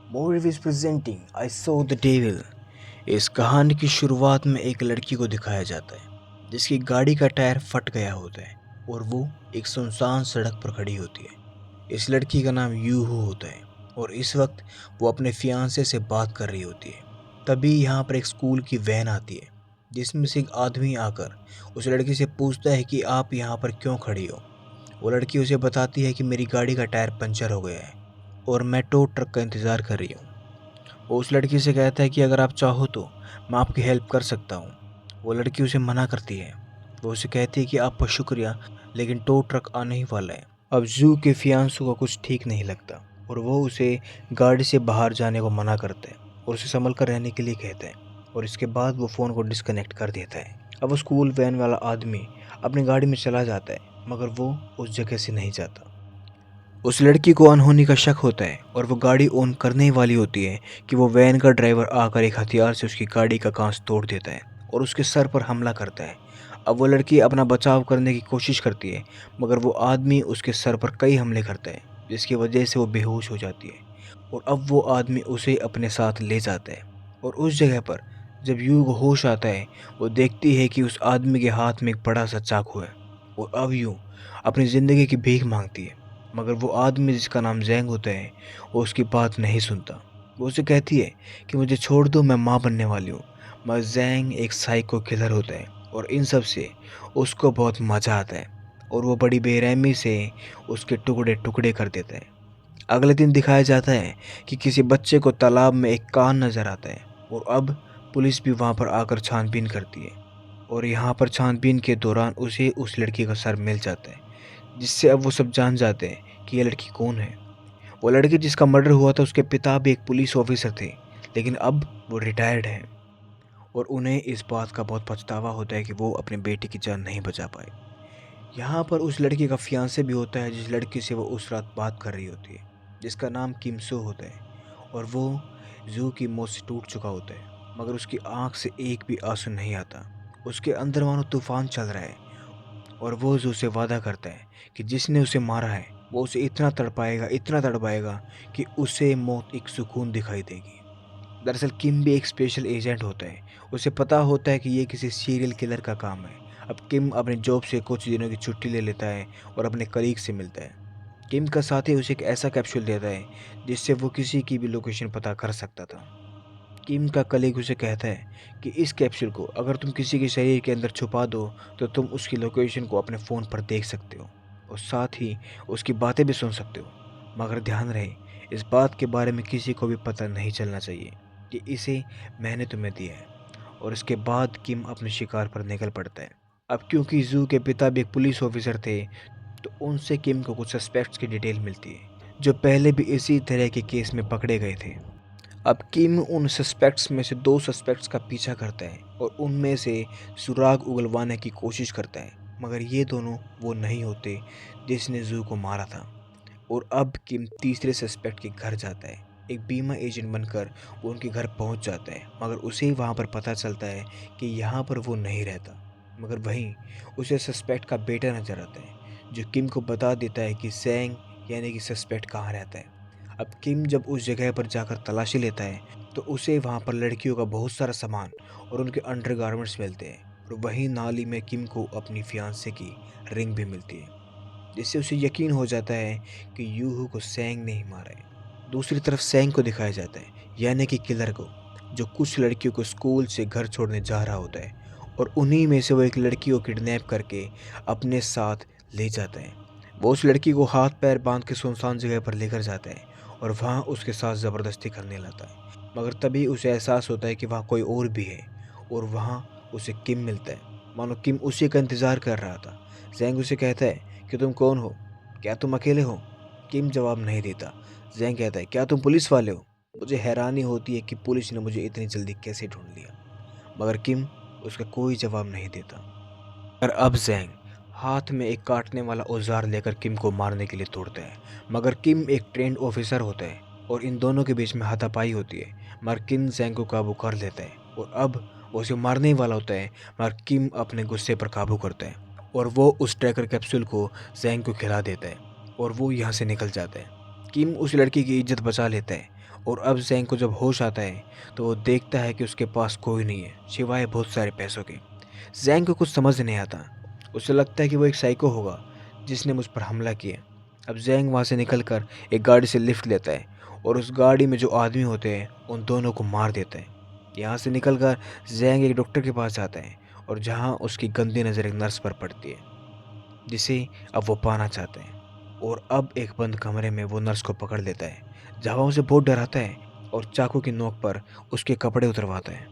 Movie is presenting I saw the devil. इस कहानी की शुरुआत में एक लड़की को दिखाया जाता है जिसकी गाड़ी का टायर फट गया होता है और वो एक सुनसान सड़क पर खड़ी होती है। इस लड़की का नाम यूहू होता है और इस वक्त वो अपने फियांसे से बात कर रही होती है। तभी यहाँ पर एक स्कूल की वैन आती है जिसमें से एक आदमी आकर उस लड़की से पूछता है कि आप यहाँ पर क्यों खड़ी हो। वो लड़की उसे बताती है कि मेरी गाड़ी का टायर पंचर हो गया है और मैं टो ट्रक का इंतज़ार कर रही हूँ। वो उस लड़की से कहता है कि अगर आप चाहो तो मैं आपकी हेल्प कर सकता हूँ। वो लड़की उसे मना करती है। वो उसे कहती है कि आपका शुक्रिया, लेकिन टो ट्रक आने ही वाला है। अब जू के फियांसू को कुछ ठीक नहीं लगता और वो उसे गाड़ी से बाहर जाने को मना करता है और उसे संभल कर रहने के लिए कहता है और इसके बाद वो फ़ोन को डिस्कनेक्ट कर देता है। अब वो स्कूल वैन वाला आदमी अपनी गाड़ी में चला जाता है मगर वो उस जगह से नहीं जाता। उस लड़की को अनहोनी का शक होता है और वो गाड़ी ऑन करने ही वाली होती है कि वो वैन का ड्राइवर आकर एक हथियार से उसकी गाड़ी का कांच तोड़ देता है और उसके सर पर हमला करता है। अब वो लड़की अपना बचाव करने की कोशिश करती है मगर वो आदमी उसके सर पर कई हमले करता है जिसकी वजह से वो बेहोश हो जाती है और अब वो आदमी उसे अपने साथ ले जाता है। और उस जगह पर जब यू को होश आता है वो देखती है कि उस आदमी के हाथ में एक बड़ा सा चाकू है और अब यू अपनी ज़िंदगी की भीख मांगती है मगर वो आदमी जिसका नाम जैंग होता है वो उसकी बात नहीं सुनता। वो उसे कहती है कि मुझे छोड़ दो, मैं माँ बनने वाली हूँ। मगर जैंग एक साइको किलर होता है और इन सब से उसको बहुत मज़ा आता है और वो बड़ी बेरहमी से उसके टुकड़े टुकड़े कर देता है। अगले दिन दिखाया जाता है कि किसी बच्चे को तालाब में एक कान नज़र आता है और अब पुलिस भी वहाँ पर आकर छानबीन करती है और यहाँ पर छानबीन के दौरान उसे उस लड़की का सर मिल जाता है जिससे अब वो सब जान जाते हैं कि ये लड़की कौन है। वो लड़की जिसका मर्डर हुआ था उसके पिता भी एक पुलिस ऑफिसर थे लेकिन अब वो रिटायर्ड हैं और उन्हें इस बात का बहुत पछतावा होता है कि वो अपने बेटे की जान नहीं बचा पाए। यहाँ पर उस लड़की का फियांसे भी होता है जिस लड़की से वो उस रात बात कर रही होती है जिसका नाम किमसो होता है और वो जू की मौत से टूट चुका होता है मगर उसकी आंख से एक भी आंसू नहीं आता। उसके अंदर मानो तूफान चल रहा है और वो जू से वादा करता है कि जिसने उसे मारा है वो उसे इतना तड़पाएगा कि उसे मौत एक सुकून दिखाई देगी। दरअसल किम भी एक स्पेशल एजेंट होता है। उसे पता होता है कि ये किसी सीरियल किलर का काम है। अब किम अपने जॉब से कुछ दिनों की छुट्टी ले लेता है और अपने कलीग से मिलता है। किम का साथी उसे एक ऐसा कैप्सूल देता है जिससे वो किसी की भी लोकेशन पता कर सकता था। किम का कलीग उसे कहता है कि इस कैप्सूल को अगर तुम किसी के शरीर के अंदर छुपा दो तो तुम उसकी लोकेशन को अपने फ़ोन पर देख सकते हो और साथ ही उसकी बातें भी सुन सकते हो। मगर ध्यान रहे, इस बात के बारे में किसी को भी पता नहीं चलना चाहिए कि इसे मैंने तुम्हें दिया है। और इसके बाद किम अपने शिकार पर निकल पड़ता है। अब क्योंकि जू के पिता भी एक पुलिस ऑफिसर थे तो उनसे किम को कुछ सस्पेक्ट्स की डिटेल मिलती है जो पहले भी इसी तरह के केस में पकड़े गए थे। अब किम उन सस्पेक्ट्स में से दो सस्पेक्ट्स का पीछा करता है और उनमें से सुराग उगलवाने की कोशिश करता है मगर ये दोनों वो नहीं होते जिसने जू को मारा था। और अब किम तीसरे सस्पेक्ट के घर जाता है। एक बीमा एजेंट बनकर वो उनके घर पहुंच जाता है मगर उसे ही वहाँ पर पता चलता है कि यहाँ पर वो नहीं रहता। मगर वहीं उसे सस्पेक्ट का बेटा नज़र आता है जो किम को बता देता है कि सैंग यानी कि सस्पेक्ट कहाँ रहता है। अब किम जब उस जगह पर जाकर तलाशी लेता है तो उसे वहाँ पर लड़कियों का बहुत सारा सामान और उनके अंडरगारमेंट्स मिलते हैं और वहीं नाली में किम को अपनी फियांसे की रिंग भी मिलती है जिससे उसे यकीन हो जाता है कि यूहू को सैंग ने ही मारा है। दूसरी तरफ सैंग को दिखाया जाता है यानी कि किलर को जो कुछ लड़कियों को स्कूल से घर छोड़ने जा रहा होता है और उन्हीं में से वो एक लड़की को किडनैप करके अपने साथ ले जाता है। वो उस लड़की को हाथ पैर बांध के सुनसान जगह पर लेकर जाता है और वहाँ उसके साथ ज़बरदस्ती करने लगता है। मगर तभी उसे एहसास होता है कि वहाँ कोई और भी है और वहाँ उसे किम मिलता है। मानो किम उसी का इंतज़ार कर रहा था। जैंग उसे कहता है कि तुम कौन हो, क्या तुम अकेले हो? किम जवाब नहीं देता। जैंग कहता है क्या तुम पुलिस वाले हो? मुझे हैरानी होती है कि पुलिस ने मुझे इतनी जल्दी कैसे ढूंढ लिया। मगर किम उसका कोई जवाब नहीं देता। और अब जैंग हाथ में एक काटने वाला औजार लेकर किम को मारने के लिए दौड़ता है मगर किम एक ट्रेंड ऑफिसर होता है और इन दोनों के बीच में हाथापाई होती है मगर किम जैंग को काबू कर लेता है और अब वो उसे मारने ही वाला होता है मगर किम अपने गुस्से पर काबू करता है और वो उस ट्रैकर कैप्सूल को जैंग को खिला देता है और वो यहाँ से निकल जाता है। किम उस लड़की की इज्जत बचा लेता है और अब जैंग को जब होश आता है तो वो देखता है कि उसके पास कोई नहीं है सिवाय बहुत सारे पैसों के। जैंग को कुछ समझ नहीं आता। उसे लगता है कि वो एक साइको होगा जिसने मुझ पर हमला किया। अब जैंग वहाँ से निकलकर एक गाड़ी से लिफ्ट लेता है और उस गाड़ी में जो आदमी होते हैं उन दोनों को मार देता है। यहाँ से निकलकर जैंग एक डॉक्टर के पास जाता है और जहाँ उसकी गंदी नज़र एक नर्स पर पड़ती है जिसे अब वो पाना चाहते हैं। और अब एक बंद कमरे में वो नर्स को पकड़ लेता है जहाँ वो उसे बहुत डराता है और चाकू की नोक पर उसके कपड़े उतरवाता है।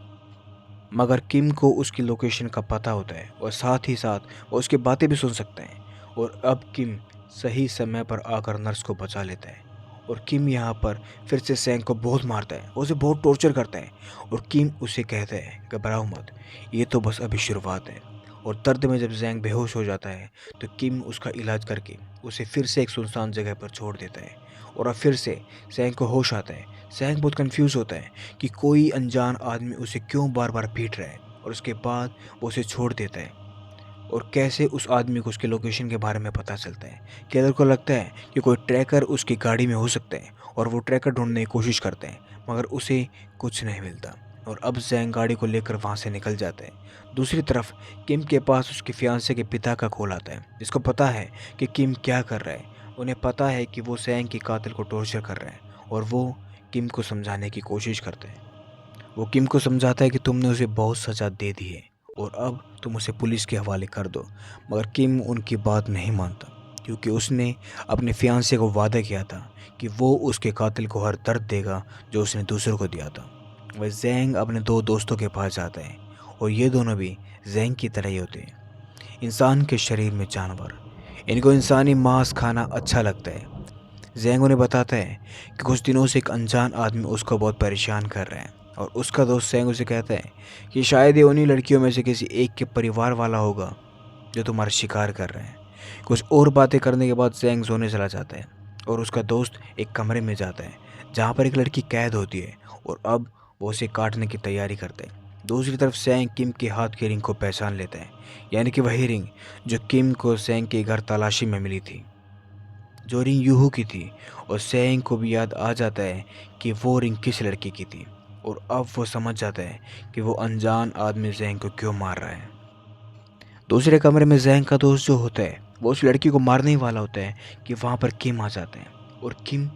मगर किम को उसकी लोकेशन का पता होता है और साथ ही साथ वो उसकी बातें भी सुन सकता है। और अब किम सही समय पर आकर नर्स को बचा लेता है। और किम यहाँ पर फिर से सैंग को बहुत मारता है, उसे बहुत टॉर्चर करता है। और किम उसे कहता है घबराओ मत, ये तो बस अभी शुरुआत है। और दर्द में जब जैंग बेहोश हो जाता है तो किम उसका इलाज करके उसे फिर से एक सुनसान जगह पर छोड़ देता है। और अब फिर से जैंग को होश आता है। जैंग बहुत कंफ्यूज होता है कि कोई अनजान आदमी उसे क्यों बार बार पीट रहा है और उसके बाद वो उसे छोड़ देता है। और कैसे उस आदमी को उसके लोकेशन के बारे में पता चलता है। किलर को लगता है कि कोई ट्रैकर उसकी गाड़ी में हो सकता है और वो ट्रैकर ढूंढने की कोशिश करते हैं मगर उसे कुछ नहीं मिलता। और अब जैंग गाड़ी को लेकर वहाँ से निकल जाता है। दूसरी तरफ किम के पास उसके फियांसे के पिता का कॉल आता है जिसको पता है कि किम क्या कर रहा है। उन्हें पता है कि वो जैंग के कातिल को टॉर्चर कर रहा है और वो किम को समझाने की कोशिश करते हैं। वो किम को समझाता है कि तुमने उसे बहुत सज़ा दे दी है और अब तुम उसे पुलिस के हवाले कर दो। मगर किम उनकी बात नहीं मानता क्योंकि उसने अपने फियांसे को वादा किया था कि वो उसके कातिल को हर दर्द देगा जो उसने दूसरों को दिया था। वह जैंग अपने दो दोस्तों के पास जाता है और ये दोनों भी जैंग की तरह ही होते हैं, इंसान के शरीर में जानवर। इनको इंसानी मांस खाना अच्छा लगता है। जैंग उन्हें बताता है कि कुछ दिनों से एक अनजान आदमी उसको बहुत परेशान कर रहा है। और उसका दोस्त जैंग उसे कहता है कि शायद ये उन्हीं लड़कियों में से किसी एक के परिवार वाला होगा जो तुम्हारा शिकार कर रहे हैं। कुछ और बातें करने के बाद जैंग सोने चला जाता है और उसका दोस्त एक कमरे में जाता है जहाँ पर एक लड़की कैद होती है और अब वो उसे काटने की तैयारी करता है। दूसरी तरफ जैंग किम के हाथ की रिंग को पहचान लेता है, यानी कि वही रिंग जो किम को जैंग के घर तलाशी में मिली थी। जो रिंग यूहू की थी। और सेइंग को भी याद आ जाता है कि वो रिंग किस लड़की की थी। और अब वो समझ जाता है कि वो अनजान आदमी जैंग को क्यों मार रहा है। दूसरे कमरे में जैंग का दोस्त जो होता है वो उस लड़की को मारने ही वाला होता है कि वहाँ पर किम आ जाते हैं। और किम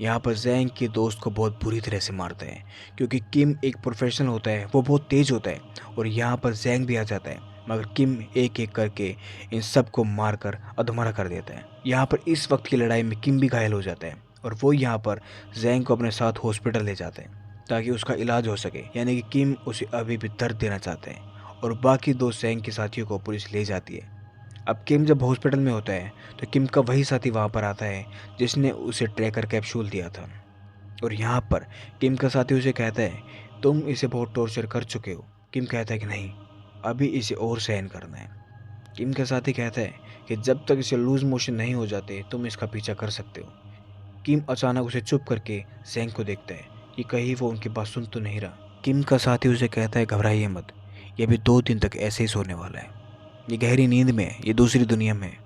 यहाँ पर जैंग के दोस्त को बहुत बुरी तरह से मारता है क्योंकि किम एक प्रोफेशनल होता है, वो बहुत तेज होता है। और यहाँ पर जैंग भी आ जाता है मगर किम एक एक करके इन सब को मारकर अधमरा कर देता है। यहाँ पर इस वक्त की लड़ाई में किम भी घायल हो जाता है और वो यहाँ पर जैंग को अपने साथ हॉस्पिटल ले जाते हैं ताकि उसका इलाज हो सके, यानी कि किम उसे अभी भी दर्द देना चाहते हैं। और बाकी दो जैंग के साथियों को पुलिस ले जाती है। अब किम जब हॉस्पिटल में होता है तो किम का वही साथी वहाँ पर आता है जिसने उसे ट्रैकर कैप्सूल दिया था। और यहाँ पर किम का साथी उसे कहता है तुम इसे बहुत टॉर्चर कर चुके हो। किम कहता है कि नहीं, अभी इसे और सहन करना है। किम का साथी कहता है कि जब तक इसे लूज मोशन नहीं हो जाते तुम इसका पीछा कर सकते हो। किम अचानक उसे चुप करके जैंग को देखता है कि कहीं वो उनकी बात सुन तो नहीं रहा। किम का साथी उसे कहता है घबराइए मत, ये भी 2 दिन तक ऐसे ही सोने वाला है। ये गहरी नींद में है, ये दूसरी दुनिया में है।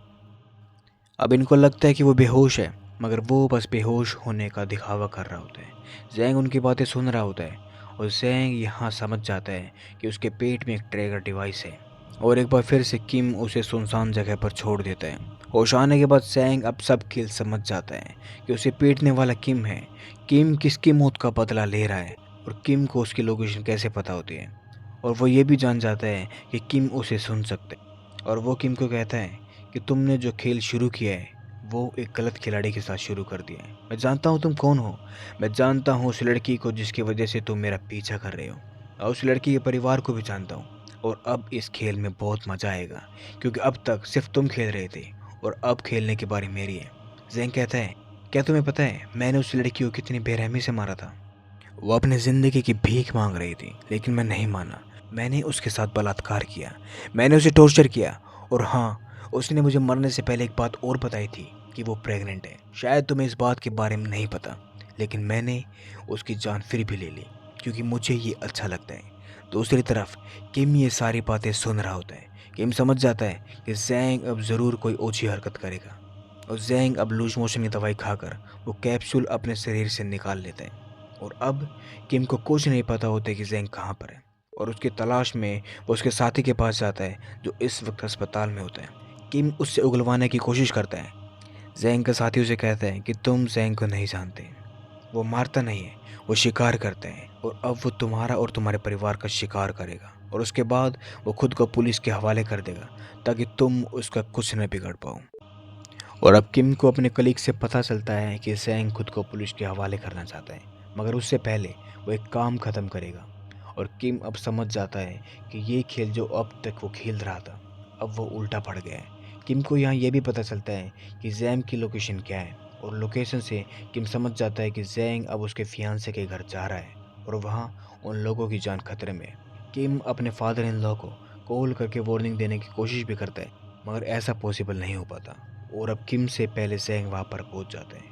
अब इनको लगता है कि वो बेहोश है मगर वो बस बेहोश होने का दिखावा कर रहा होता है। जैंग उनकी बातें सुन रहा होता है और जैंग यहाँ समझ जाता है कि उसके पेट में एक ट्रैकर डिवाइस है। और एक बार फिर से किम उसे सुनसान जगह पर छोड़ देता है। होश आने के बाद जैंग अब सब खेल समझ जाता है कि उसे पीटने वाला किम है। किम किसकी मौत का बदला ले रहा है और किम को उसकी लोकेशन कैसे पता होती है। और वो ये भी जान जाता है कि किम उसे सुन सकते हैं। और वो किम को कहता है कि तुमने जो खेल शुरू किया है वो एक गलत खिलाड़ी के साथ शुरू कर दिया है। मैं जानता हूँ तुम कौन हो, मैं जानता हूँ उस लड़की को जिसकी वजह से तुम मेरा पीछा कर रहे हो, और उस लड़की के परिवार को भी जानता हूँ। और अब इस खेल में बहुत मज़ा आएगा क्योंकि अब तक सिर्फ तुम खेल रहे थे और अब खेलने की बारी मेरी है। जैंग कहता है क्या तुम्हें पता है मैंने उस लड़की को कितनी बेरहमी से मारा था। वो अपनी ज़िंदगी की भीख मांग रही थी लेकिन मैं नहीं माना। मैंने उसके साथ बलात्कार किया, मैंने उसे टॉर्चर किया। और हाँ, उसने मुझे मरने से पहले एक बात और बताई थी कि वो प्रेग्नेंट है। शायद तुम्हें इस बात के बारे में नहीं पता लेकिन मैंने उसकी जान फिर भी ले ली क्योंकि मुझे ये अच्छा लगता है। दूसरी तरफ किम ये सारी बातें सुन रहा होता है। किम समझ जाता है कि जैंग अब ज़रूर कोई ओछी हरकत करेगा और जैंग अब लूज मोशन की दवाई खाकर वो कैप्सूल अपने शरीर से निकाल लेता है। और अब किम को कुछ नहीं पता होता कि जैंग कहाँ पर है और उसकी तलाश में वो उसके साथी के पास जाता है जो इस वक्त अस्पताल में होता है। किम उससे उगलवाने की कोशिश करता है। जैंग का साथी उसे कहता है कि तुम जैंग को नहीं जानते, वो मारता नहीं है, वो शिकार करता है और अब वो तुम्हारा और तुम्हारे परिवार का शिकार करेगा और उसके बाद वो खुद को पुलिस के हवाले कर देगा ताकि तुम उसका कुछ न बिगड़ पाओ। और अब किम को अपने कलीग से पता चलता है कि जैंग खुद को पुलिस के हवाले करना चाहता है, मगर उससे पहले वो एक काम ख़त्म करेगा। और किम अब समझ जाता है कि ये खेल जो अब तक वो खेल रहा था अब वो उल्टा पड़ गया है। किम को यहाँ ये भी पता चलता है कि जैंग की लोकेशन क्या है और लोकेशन से किम समझ जाता है कि जैंग अब उसके फियांसे के घर जा रहा है और वहाँ उन लोगों की जान खतरे में है। किम अपने फादर इन लॉ को कॉल करके वार्निंग देने की कोशिश भी करता है, मगर ऐसा पॉसिबल नहीं हो पाता और अब किम से पहले जैंग वहाँ पर पहुँच जाते हैं।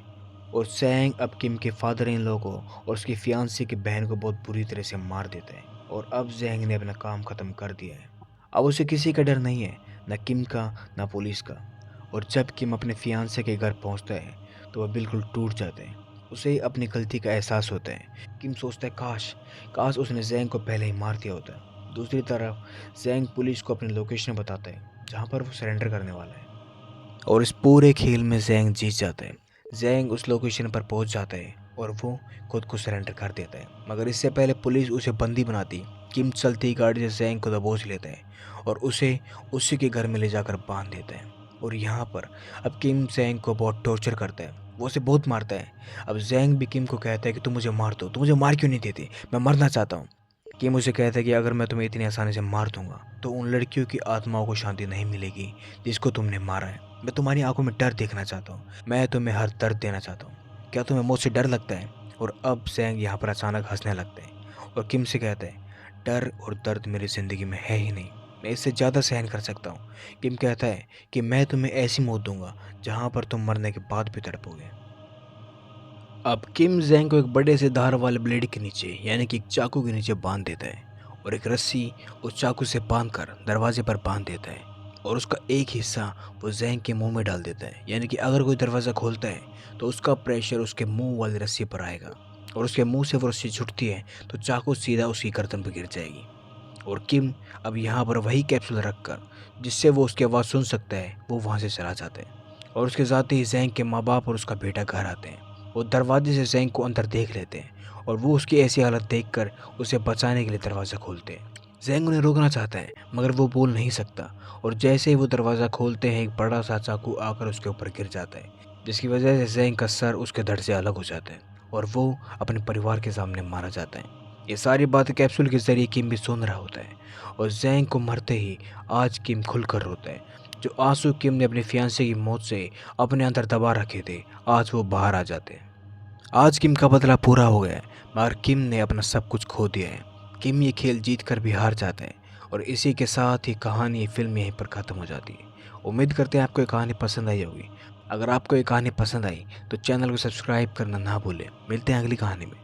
और जैंग अब किम के फादर इन लॉ को और उसकी फियांसी की बहन को बहुत बुरी तरह से मार देता है और अब जैंग ने अपना काम ख़त्म कर दिया है। अब उसे किसी का डर नहीं है, न किम का न पुलिस का। और जब किम अपने फियांसे के घर पहुंचता है तो वह बिल्कुल टूट जाता है। उसे अपनी गलती का एहसास होता है। किम सोचता है काश काश उसने जैंग को पहले ही मार दिया होता। दूसरी तरफ जैंग पुलिस को अपनी लोकेशन बताता है जहाँ पर वो सरेंडर करने वाला है और इस पूरे खेल में जैंग जीत जाता है। जैंग उस लोकेशन पर पहुंच जाता है और वो खुद को सरेंडर कर देता है, मगर इससे पहले पुलिस उसे बंदी बनाती। किम चलती गाड़ी से जैंग को दबोच लेता है और उसे उसी के घर में ले जाकर बांध देता है। और यहाँ पर अब किम जैंग को बहुत टॉर्चर करता है, वो उसे बहुत मारता है। अब जैंग भी किम को कहता है कि तुम मुझे मार दो, तुम मुझे मार क्यों नहीं देती, मैं मरना चाहता हूँ। किम उसे कहता है कि अगर मैं तुम्हें इतनी आसानी से मार दूंगा तो उन लड़कियों की आत्माओं को शांति नहीं मिलेगी जिसको तुमने मारा है। मैं तुम्हारी आंखों में डर देखना चाहता हूँ, मैं तुम्हें हर दर्द देना चाहता हूँ, क्या तुम्हें मुझसे डर लगता है। और अब जैंग यहाँ पर अचानक हंसने लगता है और किम से कहता है डर और दर्द मेरी ज़िंदगी में है ही नहीं, मैं इससे ज़्यादा सहन कर सकता हूँ। किम कहता है कि मैं तुम्हें ऐसी मौत दूंगा जहाँ पर तुम मरने के बाद भी तड़पोगे। अब किम जैंग को एक बड़े से धार वाले ब्लेड के नीचे यानी कि एक चाकू के नीचे बांध देता है और एक रस्सी उस चाकू से बांधकर दरवाजे पर बांध देता है और उसका एक हिस्सा वो जैंग के मुंह में डाल देता है, यानी कि अगर कोई दरवाज़ा खोलता है तो उसका प्रेशर उसके मुंह वाली रस्सी पर आएगा और उसके मुंह से वो रस्सी छूटती है तो चाकू सीधा उसकी गर्दन पर गिर जाएगी। और किम अब यहाँ पर वही कैप्सूल रखकर जिससे वो उसकी आवाज़ सुन सकता है वो वहाँ से चला जाता है और उसके साथ ही जैंग के माँ बाप और उसका बेटा घर आते हैं। वो दरवाजे से जैंग को अंदर देख लेते हैं और वो उसकी ऐसी हालत देखकर उसे बचाने के लिए दरवाज़ा खोलते हैं। जैंग उन्हें रोकना चाहता है मगर वो बोल नहीं सकता और जैसे ही वो दरवाज़ा खोलते हैं एक बड़ा सा चाकू आकर उसके ऊपर गिर जाता है, जिसकी वजह से जैंग का सर उसके धड़ से अलग हो जाता है और वो अपने परिवार के सामने मारा जाता है। ये सारी बातें कैप्सूल के जरिए किम भी सुन रहा होता है और जैंग को मरते ही आज किम खुलकर रोता है। जो आंसू किम ने अपनी फियांसे की मौत से अपने अंदर दबा रखे थे आज वो बाहर आ जाते हैं। आज किम का बदला पूरा हो गया है मगर किम ने अपना सब कुछ खो दिया है। किम ये खेल जीत कर भी हार जाता है और इसी के साथ ही कहानी फिल्म यहीं पर ख़त्म हो जाती है। उम्मीद करते हैं आपको ये कहानी पसंद आई होगी। अगर आपको ये कहानी पसंद आई तो चैनल को सब्सक्राइब करना ना भूलें। मिलते हैं अगली कहानी में।